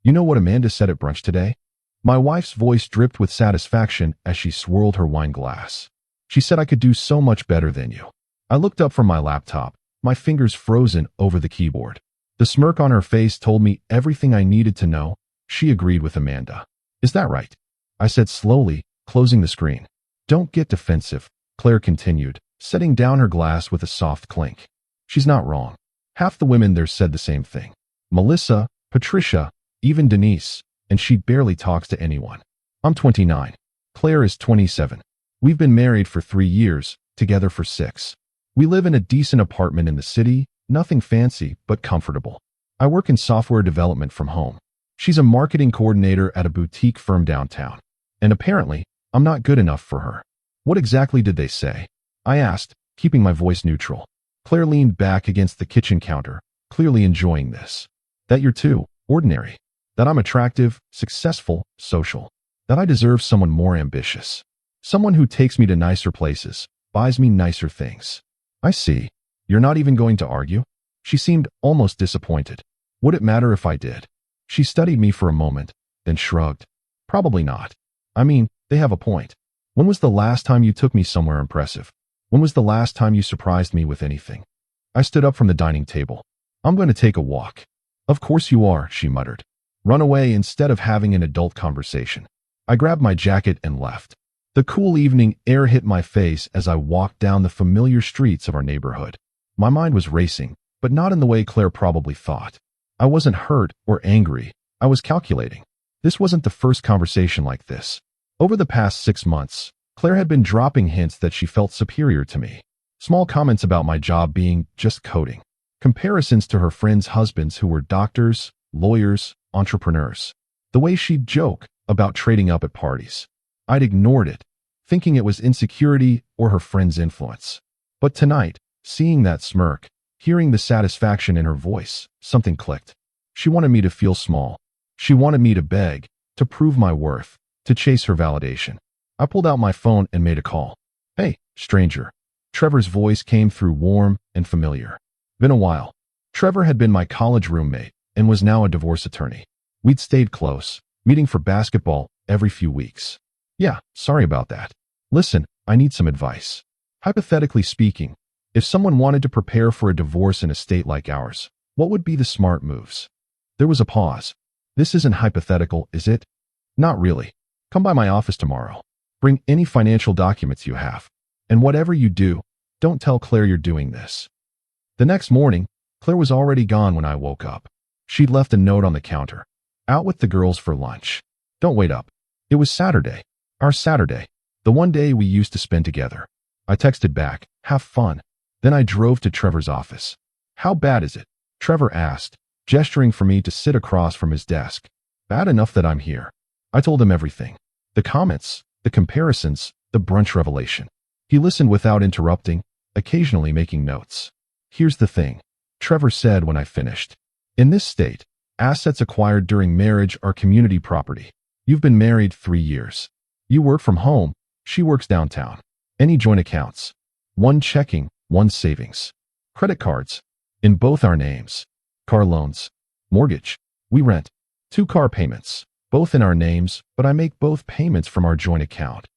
You know what Amanda said at brunch today? My wife's voice dripped with satisfaction as she swirled her wine glass. She said I could do so much better than you. I looked up from my laptop, my fingers frozen over the keyboard. The smirk on her face told me everything I needed to know. She agreed with Amanda. Is that right? I said slowly, closing the screen. Don't get defensive, Claire continued, setting down her glass with a soft clink. She's not wrong. Half the women there said the same thing. Melissa, Patricia, even Denise, and she barely talks to anyone. I'm 29. Claire is 27. We've been married for 3 years, together for 6. We live in a decent apartment in the city, nothing fancy, but comfortable. I work in software development from home. She's a marketing coordinator at a boutique firm downtown. And apparently, I'm not good enough for her. What exactly did they say? I asked, keeping my voice neutral. Claire leaned back against the kitchen counter, clearly enjoying this. That you're too ordinary. That I'm attractive, successful, social. That I deserve someone more ambitious. Someone who takes me to nicer places, buys me nicer things. I see. You're not even going to argue? She seemed almost disappointed. Would it matter if I did? She studied me for a moment, then shrugged. Probably not. I mean, they have a point. When was the last time you took me somewhere impressive? When was the last time you surprised me with anything? I stood up from the dining table. I'm going to take a walk. Of course you are, she muttered. Run away instead of having an adult conversation. I grabbed my jacket and left. The cool evening air hit my face as I walked down the familiar streets of our neighborhood. My mind was racing, but not in the way Claire probably thought. I wasn't hurt or angry. I was calculating. This wasn't the first conversation like this. Over the past 6 months, Claire had been dropping hints that she felt superior to me. Small comments about my job being just coding. Comparisons to her friends' husbands who were doctors, lawyers, entrepreneurs. The way she'd joke about trading up at parties. I'd ignored it, thinking it was insecurity or her friend's influence. But tonight, seeing that smirk, hearing the satisfaction in her voice, something clicked. She wanted me to feel small. She wanted me to beg, to prove my worth, to chase her validation. I pulled out my phone and made a call. Hey, stranger. Trevor's voice came through warm and familiar. Been a while. Trevor had been my college roommate and was now a divorce attorney. We'd stayed close, meeting for basketball every few weeks. Yeah, sorry about that. Listen, I need some advice. Hypothetically speaking, if someone wanted to prepare for a divorce in a state like ours, what would be the smart moves? There was a pause. This isn't hypothetical, is it? Not really. Come by my office tomorrow. Bring any financial documents you have. And whatever you do, don't tell Claire you're doing this. The next morning, Claire was already gone when I woke up. She'd left a note on the counter. Out with the girls for lunch. Don't wait up. It was Saturday. Our Saturday. The one day we used to spend together. I texted back, have fun. Then I drove to Trevor's office. How bad is it? Trevor asked, gesturing for me to sit across from his desk. Bad enough that I'm here. I told him everything. The comments, the comparisons, the brunch revelation. He listened without interrupting, occasionally making notes. Here's the thing, Trevor said when I finished. In this state, assets acquired during marriage are community property. You've been married 3 years. You work from home, she works downtown. Any joint accounts? One checking, one savings. Credit cards. In both our names. Car loans. Mortgage. We rent. 2 car payments. Both in our names, but I make both payments from our joint account.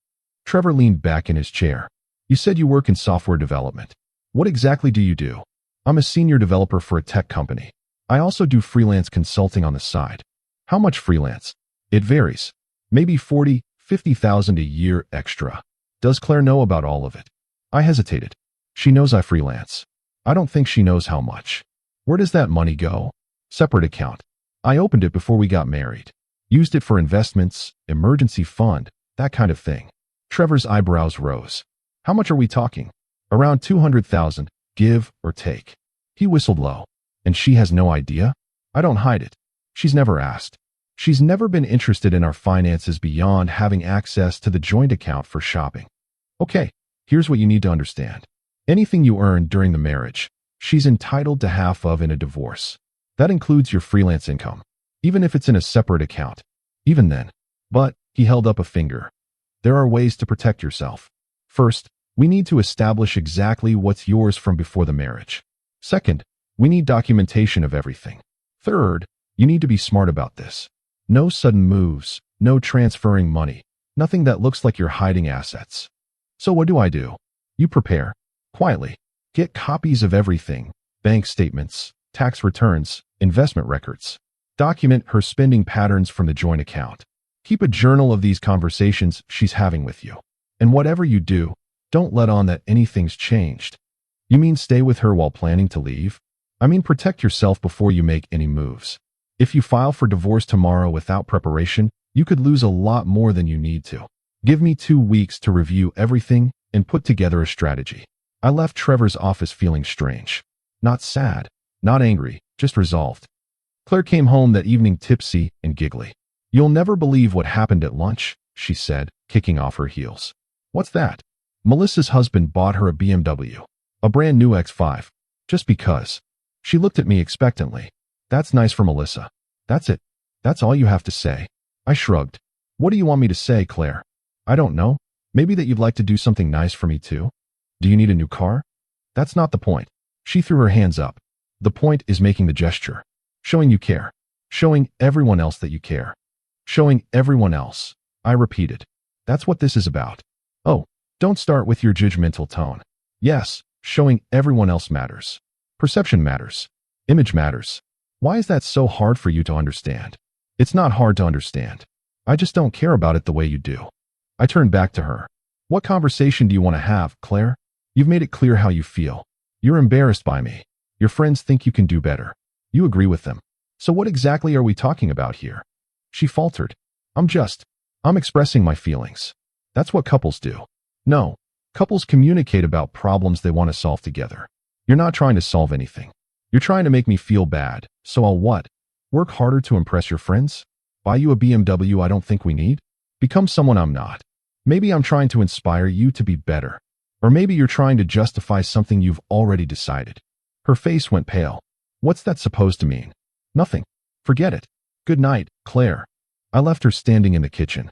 Trevor leaned back in his chair. You said you work in software development. What exactly do you do? I'm a senior developer for a tech company. I also do freelance consulting on the side. How much freelance? It varies. Maybe 40, 50,000 a year extra. Does Claire know about all of it? I hesitated. She knows I freelance. I don't think she knows how much. Where does that money go? Separate account. I opened it before we got married. Used it for investments, emergency fund, that kind of thing. Trevor's eyebrows rose. How much are we talking? Around 200,000, give or take. He whistled low. And she has no idea? I don't hide it. She's never asked. She's never been interested in our finances beyond having access to the joint account for shopping. Okay, here's what you need to understand. Anything you earn during the marriage, she's entitled to half of in a divorce. That includes your freelance income, even if it's in a separate account. Even then. But, he held up a finger. There are ways to protect yourself. First, we need to establish exactly what's yours from before the marriage. Second, we need documentation of everything. Third, you need to be smart about this. No sudden moves, no transferring money, nothing that looks like you're hiding assets. So what do? You prepare. Quietly. Get copies of everything. Bank statements, tax returns, investment records. Document her spending patterns from the joint account. Keep a journal of these conversations she's having with you. And whatever you do, don't let on that anything's changed. You mean stay with her while planning to leave? I mean protect yourself before you make any moves. If you file for divorce tomorrow without preparation, you could lose a lot more than you need to. Give me 2 weeks to review everything and put together a strategy. I left Trevor's office feeling strange. Not sad, not angry, just resolved. Claire came home that evening tipsy and giggly. You'll never believe what happened at lunch, she said, kicking off her heels. What's that? Melissa's husband bought her a BMW. A brand new X5. Just because. She looked at me expectantly. That's nice for Melissa. That's it. That's all you have to say. I shrugged. What do you want me to say, Claire? I don't know. Maybe that you'd like to do something nice for me too? Do you need a new car? That's not the point. She threw her hands up. The point is making the gesture. Showing you care. Showing everyone else that you care. Showing everyone else. I repeated. That's what this is about. Oh, don't start with your judgmental tone. Yes, showing everyone else matters. Perception matters. Image matters. Why is that so hard for you to understand? It's not hard to understand. I just don't care about it the way you do. I turned back to her. What conversation do you want to have, Claire? You've made it clear how you feel. You're embarrassed by me. Your friends think you can do better. You agree with them. So what exactly are we talking about here? She faltered. I'm expressing my feelings. That's what couples do. No, couples communicate about problems they want to solve together. You're not trying to solve anything. You're trying to make me feel bad. So I'll what? Work harder to impress your friends? Buy you a BMW I don't think we need? Become someone I'm not. Maybe I'm trying to inspire you to be better. Or maybe you're trying to justify something you've already decided. Her face went pale. What's that supposed to mean? Nothing. Forget it. Good night, Claire. I left her standing in the kitchen.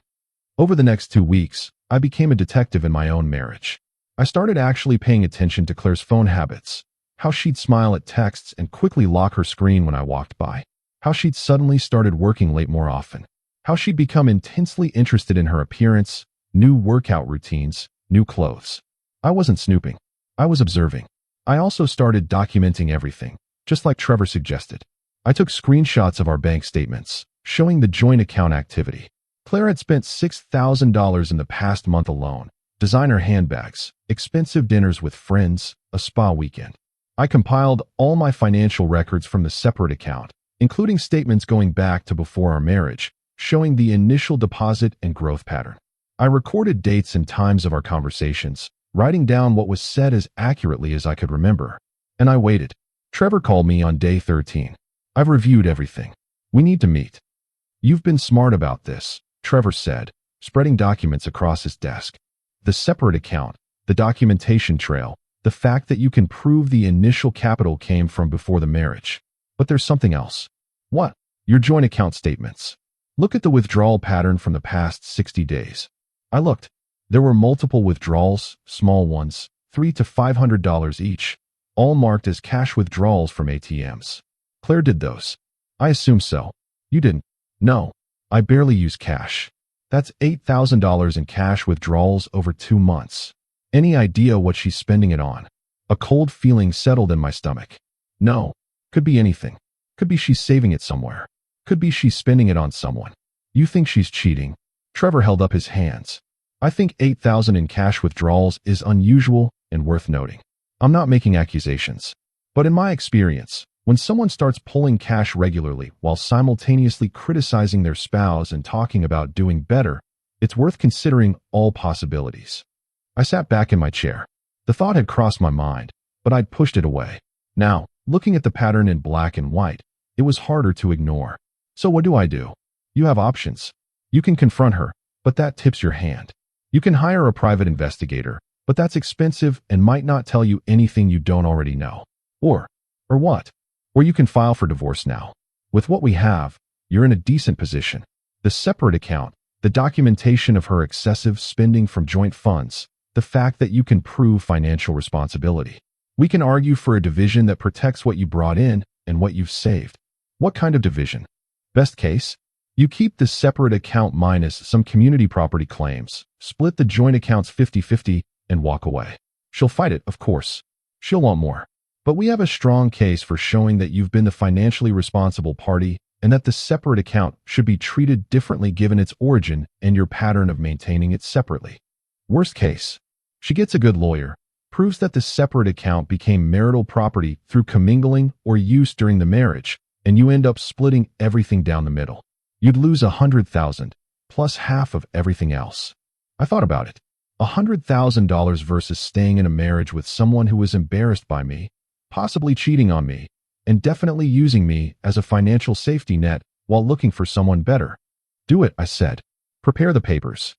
Over the next 2 weeks, I became a detective in my own marriage. I started actually paying attention to Claire's phone habits. How she'd smile at texts and quickly lock her screen when I walked by. How she'd suddenly started working late more often. How she'd become intensely interested in her appearance, new workout routines, new clothes. I wasn't snooping. I was observing. I also started documenting everything, just like Trevor suggested. I took screenshots of our bank statements, showing the joint account activity. Claire had spent $6,000 in the past month alone. Designer handbags, expensive dinners with friends, a spa weekend. I compiled all my financial records from the separate account, including statements going back to before our marriage, showing the initial deposit and growth pattern. I recorded dates and times of our conversations, writing down what was said as accurately as I could remember. And I waited. Trevor called me on day 13. I've reviewed everything. We need to meet. You've been smart about this, Trevor said, spreading documents across his desk. The separate account, the documentation trail, the fact that you can prove the initial capital came from before the marriage. But there's something else. What? Your joint account statements. Look at the withdrawal pattern from the past 60 days. I looked. There were multiple withdrawals, small ones, $300 to $500 each, all marked as cash withdrawals from ATMs. Claire did those. I assume so. You didn't. No, I barely use cash. That's $8,000 in cash withdrawals over 2 months. Any idea what she's spending it on? A cold feeling settled in my stomach. No, could be anything. Could be she's saving it somewhere. Could be she's spending it on someone. You think she's cheating? Trevor held up his hands. I think $8,000 in cash withdrawals is unusual and worth noting. I'm not making accusations. But in my experience, when someone starts pulling cash regularly while simultaneously criticizing their spouse and talking about doing better, it's worth considering all possibilities. I sat back in my chair. The thought had crossed my mind, but I'd pushed it away. Now, looking at the pattern in black and white, it was harder to ignore. So what do? You have options. You can confront her, but that tips your hand. You can hire a private investigator, but that's expensive and might not tell you anything you don't already know. Or what? Or you can file for divorce now. With what we have, you're in a decent position. The separate account, the documentation of her excessive spending from joint funds, the fact that you can prove financial responsibility. We can argue for a division that protects what you brought in and what you've saved. What kind of division? Best case? You keep the separate account minus some community property claims, split the joint accounts 50-50, and walk away. She'll fight it, of course. She'll want more. But we have a strong case for showing that you've been the financially responsible party and that the separate account should be treated differently given its origin and your pattern of maintaining it separately. Worst case, she gets a good lawyer, proves that the separate account became marital property through commingling or use during the marriage, and you end up splitting everything down the middle. You'd lose $100,000 plus half of everything else. I thought about it. $100,000 versus staying in a marriage with someone who was embarrassed by me, possibly cheating on me, and definitely using me as a financial safety net while looking for someone better. Do it, I said. Prepare the papers.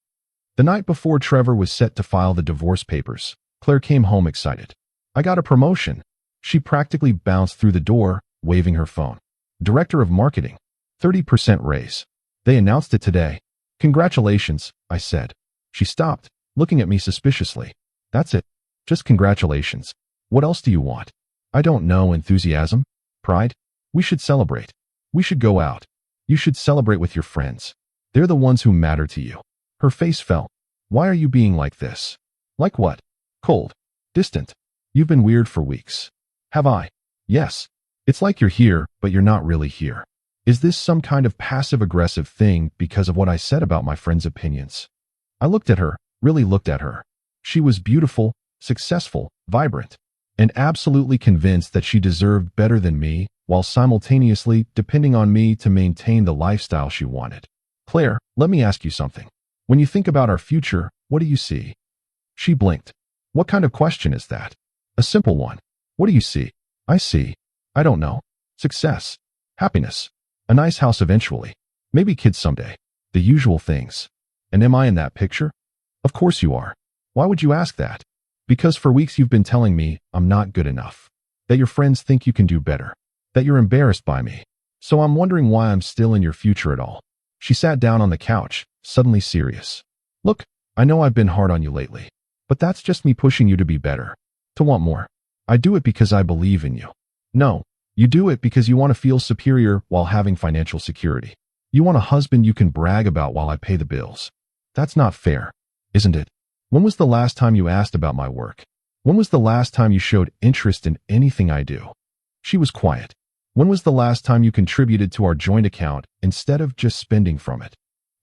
The night before Trevor was set to file the divorce papers, Claire came home excited. I got a promotion. She practically bounced through the door, waving her phone. Director of Marketing. 30% raise. They announced it today. Congratulations, I said. She stopped, looking at me suspiciously. That's it. Just congratulations. What else do you want? I don't know. Enthusiasm? Pride? We should celebrate. We should go out. You should celebrate with your friends. They're the ones who matter to you. Her face fell. Why are you being like this? Like what? Cold. Distant. You've been weird for weeks. Have I? Yes. It's like you're here, but you're not really here. Is this some kind of passive-aggressive thing because of what I said about my friend's opinions? I looked at her, really looked at her. She was beautiful, successful, vibrant, and absolutely convinced that she deserved better than me, while simultaneously depending on me to maintain the lifestyle she wanted. Claire, let me ask you something. When you think about our future, what do you see? She blinked. What kind of question is that? A simple one. What do you see? I see. I don't know. Success. Happiness. A nice house eventually. Maybe kids someday. The usual things. And am I in that picture? Of course you are. Why would you ask that? Because for weeks you've been telling me I'm not good enough. That your friends think you can do better. That you're embarrassed by me. So I'm wondering why I'm still in your future at all. She sat down on the couch, suddenly serious. Look, I know I've been hard on you lately. But that's just me pushing you to be better. To want more. I do it because I believe in you. No. You do it because you want to feel superior while having financial security. You want a husband you can brag about while I pay the bills. That's not fair, isn't it? When was the last time you asked about my work? When was the last time you showed interest in anything I do? She was quiet. When was the last time you contributed to our joint account instead of just spending from it?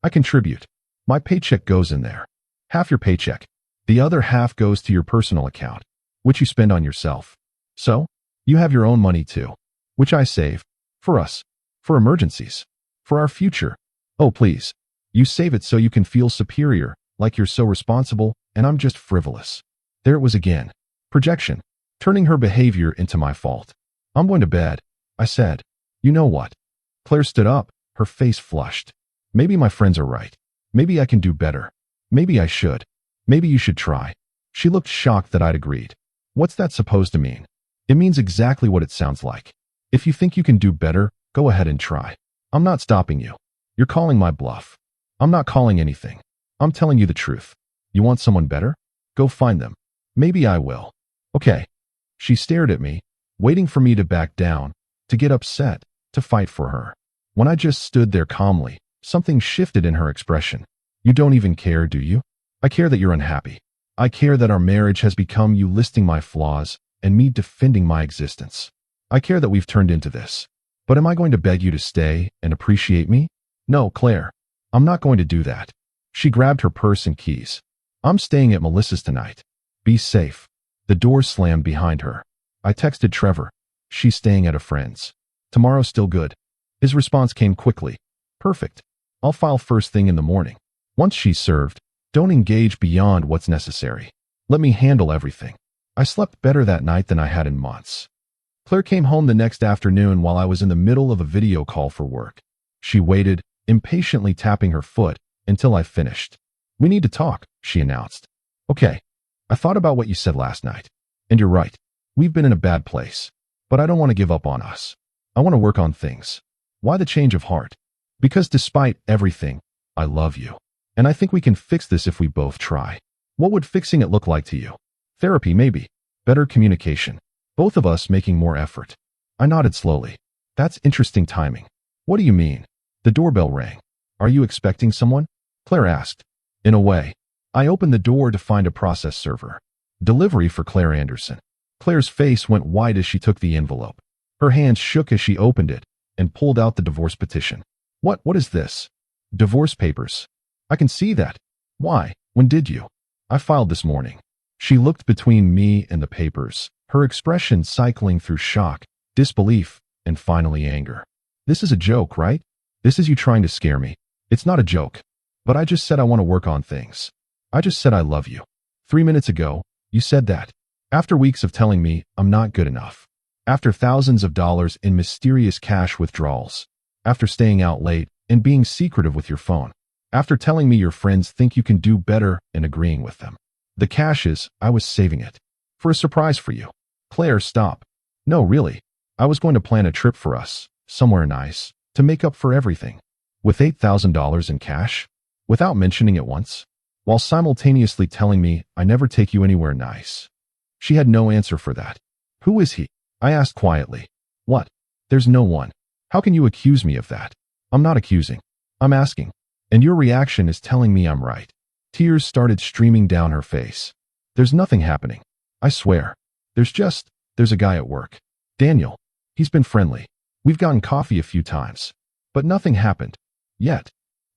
I contribute. My paycheck goes in there. Half your paycheck. The other half goes to your personal account, which you spend on yourself. So, you have your own money too. Which I save. For us. For emergencies. For our future. Oh, please. You save it so you can feel superior, like you're so responsible, and I'm just frivolous. There it was again. Projection. Turning her behavior into my fault. I'm going to bed, I said. You know what? Claire stood up, her face flushed. Maybe my friends are right. Maybe I can do better. Maybe I should. Maybe you should try. She looked shocked that I'd agreed. What's that supposed to mean? It means exactly what it sounds like. If you think you can do better, go ahead and try. I'm not stopping you. You're calling my bluff. I'm not calling anything. I'm telling you the truth. You want someone better? Go find them. Maybe I will. Okay. She stared at me, waiting for me to back down, to get upset, to fight for her. When I just stood there calmly, something shifted in her expression. You don't even care, do you? I care that you're unhappy. I care that our marriage has become you listing my flaws and me defending my existence. I care that we've turned into this. But am I going to beg you to stay and appreciate me? No, Claire. I'm not going to do that. She grabbed her purse and keys. I'm staying at Melissa's tonight. Be safe. The door slammed behind her. I texted Trevor. She's staying at a friend's. Tomorrow's still good. His response came quickly. Perfect. I'll file first thing in the morning. Once she's served, don't engage beyond what's necessary. Let me handle everything. I slept better that night than I had in months. Claire came home the next afternoon while I was in the middle of a video call for work. She waited, impatiently tapping her foot, until I finished. We need to talk, she announced. Okay. I thought about what you said last night. And you're right. We've been in a bad place. But I don't want to give up on us. I want to work on things. Why the change of heart? Because despite everything, I love you. And I think we can fix this if we both try. What would fixing it look like to you? Therapy, maybe. Better communication. Both of us making more effort. I nodded slowly. That's interesting timing. What do you mean? The doorbell rang. "Are you expecting someone?" Claire asked. "In a way." I opened the door to find a process server. "Delivery for Claire Anderson." Claire's face went white as she took the envelope. Her hands shook as she opened it and pulled out the divorce petition. What is this?" "Divorce papers." "I can see that." "Why? When did you?" "I filed this morning." She looked between me and the papers, her expression cycling through shock, disbelief, and finally anger. "This is a joke, right? This is you trying to scare me." "It's not a joke. But I just said I want to work on things. I just said I love you. 3 minutes ago, you said that. After weeks of telling me I'm not good enough. After thousands of dollars in mysterious cash withdrawals. After staying out late and being secretive with your phone. After telling me your friends think you can do better and agreeing with them. The cash is, I was saving it. For a surprise for you." "Claire, stop." "No, really. I was going to plan a trip for us, somewhere nice, to make up for everything." "With $8,000 in cash? Without mentioning it once? While simultaneously telling me I never take you anywhere nice?" She had no answer for that. "Who is he?" I asked quietly. "What? There's no one. How can you accuse me of that?" "I'm not accusing. I'm asking. And your reaction is telling me I'm right." Tears started streaming down her face. "There's nothing happening. I swear. There's a guy at work. Daniel. He's been friendly. We've gotten coffee a few times. But nothing happened. Yet.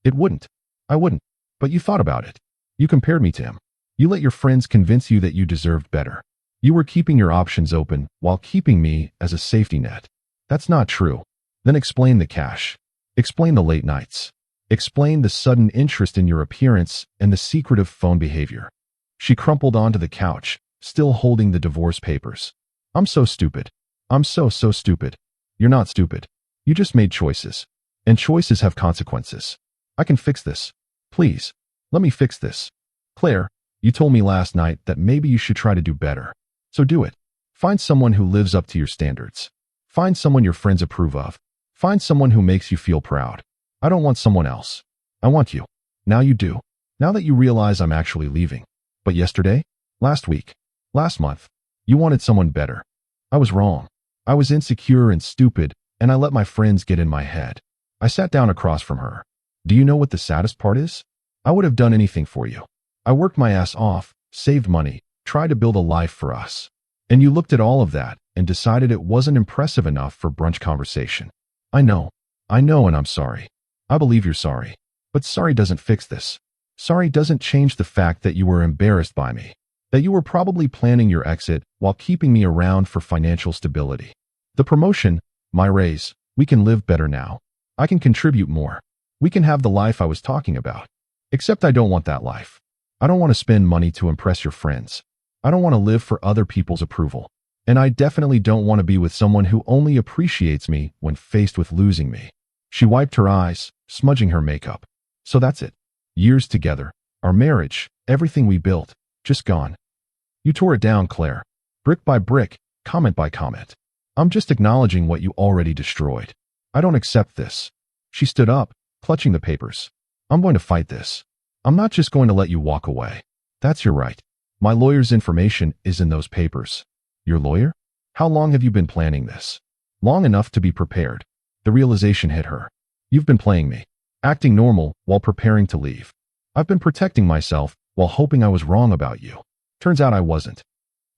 It wouldn't. I wouldn't. But you thought about it. You compared me to him. You let your friends convince you that you deserved better. You were keeping your options open while keeping me as a safety net. That's not true. Then explain the cash. Explain the late nights. Explain the sudden interest in your appearance and the secretive phone behavior." She crumpled onto the couch, still holding the divorce papers. "I'm so stupid. I'm so stupid." "You're not stupid. You just made choices. And choices have consequences. I can fix this. Please, let me fix this. Claire, you told me last night that maybe you should try to do better. So do it. Find someone who lives up to your standards. Find someone your friends approve of. Find someone who makes you feel proud. I don't want someone else. I want you. Now you do. Now that you realize I'm actually leaving. But yesterday? Last week? Last month? You wanted someone better. I was wrong. I was insecure and stupid, and I let my friends get in my head." I sat down across from her. "Do you know what the saddest part is? I would have done anything for you. I worked my ass off, saved money, tried to build a life for us. And you looked at all of that and decided it wasn't impressive enough for brunch conversation. I know, and I'm sorry. I believe you're sorry. But sorry doesn't fix this. Sorry doesn't change the fact that you were embarrassed by me. That you were probably planning your exit while keeping me around for financial stability. The promotion, my raise, we can live better now. I can contribute more. We can have the life I was talking about. Except I don't want that life. I don't want to spend money to impress your friends. I don't want to live for other people's approval. And I definitely don't want to be with someone who only appreciates me when faced with losing me." She wiped her eyes, smudging her makeup. "So that's it. Years together, our marriage, everything we built, just gone. You tore it down, Claire. Brick by brick, comment by comment. I'm just acknowledging what you already destroyed. I don't accept this." She stood up, clutching the papers. "I'm going to fight this. I'm not just going to let you walk away. That's your right. My lawyer's information is in those papers." "Your lawyer? How long have you been planning this?" "Long enough to be prepared." The realization hit her. "You've been playing me, acting normal while preparing to leave. I've been protecting myself while hoping I was wrong about you. Turns out I wasn't."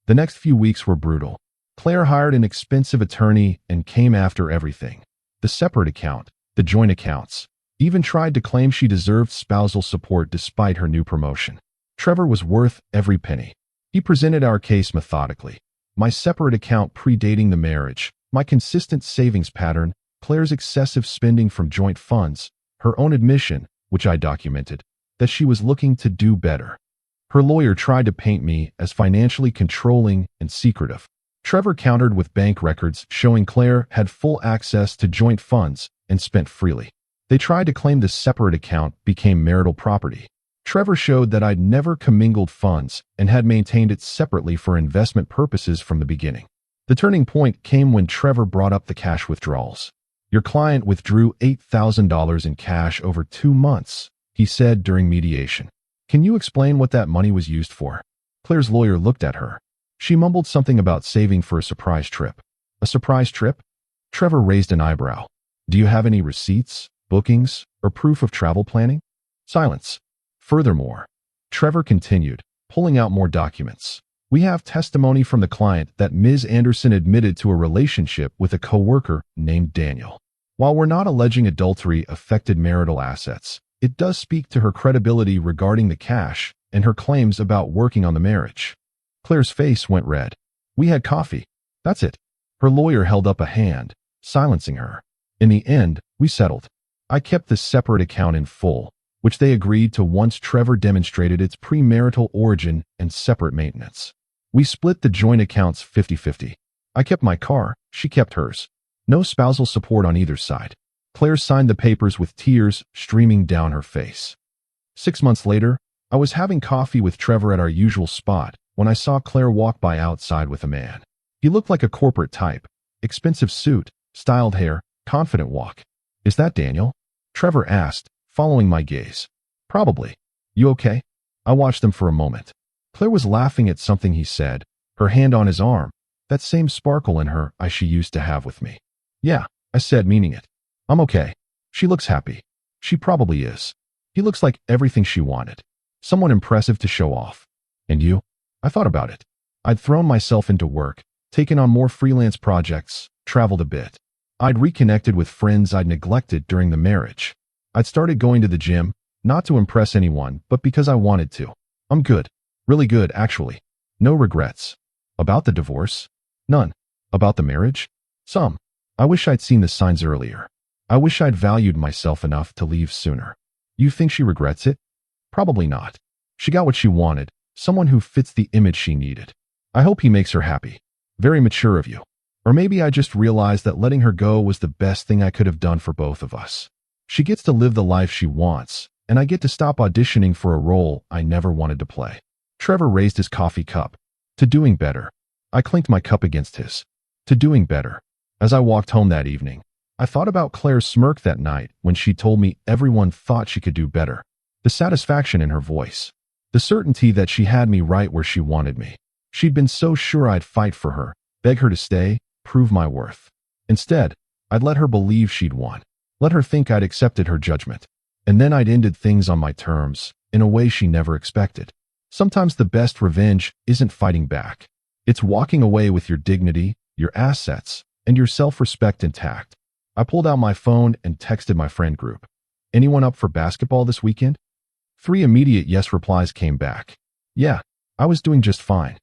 The next few weeks were brutal. Claire hired an expensive attorney and came after everything. The separate account, the joint accounts, even tried to claim she deserved spousal support despite her new promotion. Trevor was worth every penny. He presented our case methodically. My separate account predating the marriage, my consistent savings pattern, Claire's excessive spending from joint funds, her own admission, which I documented, that she was looking to do better. Her lawyer tried to paint me as financially controlling and secretive. Trevor countered with bank records showing Claire had full access to joint funds and spent freely. They tried to claim the separate account became marital property. Trevor showed that I'd never commingled funds and had maintained it separately for investment purposes from the beginning. The turning point came when Trevor brought up the cash withdrawals. "Your client withdrew $8,000 in cash over 2 months, he said during mediation. Can you explain what that money was used for?" Claire's lawyer looked at her. She mumbled something about saving for a surprise trip. "A surprise trip?" Trevor raised an eyebrow. "Do you have any receipts? Bookings? Or proof of travel planning? Silence. Furthermore, Trevor continued, pulling out more documents. We have testimony from the client that Ms. Anderson admitted to a relationship with a coworker named Daniel. While we're not alleging adultery affected marital assets, it does speak to her credibility regarding the cash and her claims about working on the marriage. Claire's face went red. We had coffee. That's it. Her lawyer held up a hand, silencing her. In the end, we settled. I kept the separate account in full, which they agreed to once Trevor demonstrated its premarital origin and separate maintenance. We split the joint accounts 50-50. I kept my car, she kept hers. No spousal support on either side. Claire signed the papers with tears streaming down her face. 6 months later, I was having coffee with Trevor at our usual spot when I saw Claire walk by outside with a man. He looked like a corporate type. Expensive suit, styled hair, confident walk. Is that Daniel? Trevor asked, following my gaze. Probably. You okay? I watched them for a moment. Claire was laughing at something he said, her hand on his arm, that same sparkle in her eyes she used to have with me. Yeah, I said, meaning it. I'm okay. She looks happy. She probably is. He looks like everything she wanted. Someone impressive to show off. And you? I thought about it. I'd thrown myself into work, taken on more freelance projects, traveled a bit. I'd reconnected with friends I'd neglected during the marriage. I'd started going to the gym, not to impress anyone, but because I wanted to. I'm good. Really good, actually. No regrets. About the divorce? None. About the marriage? Some. I wish I'd seen the signs earlier. I wish I'd valued myself enough to leave sooner. You think she regrets it? Probably not. She got what she wanted, someone who fits the image she needed. I hope he makes her happy. Very mature of you. Or maybe I just realized that letting her go was the best thing I could have done for both of us. She gets to live the life she wants, and I get to stop auditioning for a role I never wanted to play. Trevor raised his coffee cup. To doing better. I clinked my cup against his. To doing better. As I walked home that evening, I thought about Claire's smirk that night when she told me everyone thought she could do better. The satisfaction in her voice. The certainty that she had me right where she wanted me. She'd been so sure I'd fight for her, beg her to stay, prove my worth. Instead, I'd let her believe she'd won. Let her think I'd accepted her judgment. And then I'd ended things on my terms, in a way she never expected. Sometimes the best revenge isn't fighting back. It's walking away with your dignity, your assets, and your self-respect intact. I pulled out my phone and texted my friend group. Anyone up for basketball this weekend? 3 immediate yes replies came back. Yeah, I was doing just fine.